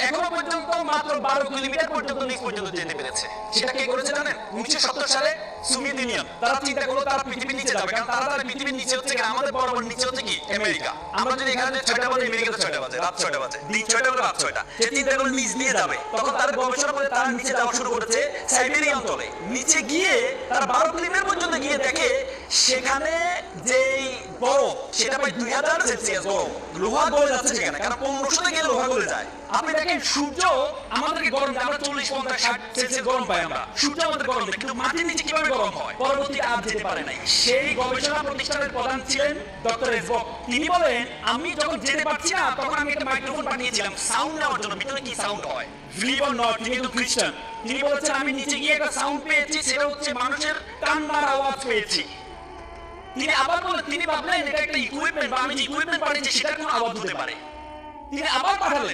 এখনো পর্যন্ত মাত্র 12 কিলোমিটার পর্যন্ত নিচ পর্যন্ত যেতে পেরেছে। সেটা কে করেছে জানেন? 1970 সালে সোভিয়েত ইউনিয়ন। তারা চিন্তা করলো তারা পৃথিবীর নিচে যাবে, কারণ তারা পৃথিবীর নিচে হচ্ছে কি, আমাদের বরাবর নিচে হচ্ছে কি আমেরিকা। আমরা যদি এখানে 6টা বাজে, আমেরিকাতে 6টা বাজে, রাত 6টা বাজে, দিন 6টা বাজে, রাত 6টা, সে চিন্তা করলো নিচ দিয়ে যাবে। তখন তার গবেষণা করে তারা নিচে যাওয়া শুরু করেছে সাইবেরিয়া অঞ্চলে। নিচে গিয়ে তারা 12 কিলোমিটার পর্যন্ত গিয়ে দেখে সেখানে যেই বরফ, সেটা প্রায় 2000 সেলসিয়াস বরফ, লোহা গলে যাচ্ছে সেখানে, কারণ 1500 থেকে লোহা গলে যায়। আপনি দেখেন সূর্য আমাদেরকে গরম দেয়, আমরা 40, 50, 60 সেলসিয়াস গরম পাই আমরা, সূর্য আমাদের গরম দেয়, কিন্তু মাটির নিচে কিভাবে গরম হয় পরবর্তীতে আর যেতে পারে নাই। সেই গবেষণা প্রতিষ্ঠানের প্রধান ছিলেন ডক্টর এসবক। তিনি বলেন, আমি যখন যেতে পারছি না তখন আমি একটা মাইক্রোফোন পাঠিয়েছিলাম সাউন্ড নেওয়ার জন্য, ভিতরে কি সাউন্ড হয়। বিলিভ অর নট, তিনি কিন্তু খ্রিস্টান। তিনি বলেছেন আমি নিচে গিয়ে একটা সাউন্ড পেয়েছি, সেটা হচ্ছে মানুষের কান্নার আওয়াজ পেয়েছি। তিনি আবার বলেন, তিনি ভাবলেন এটা একটা ইকুইপমেন্ট বা আমি যে ইকুইপমেন্ট পাঠিয়েছি সেটা কোনো আওয়াজ হতে পারে। তিনি আবার পাঠালেন,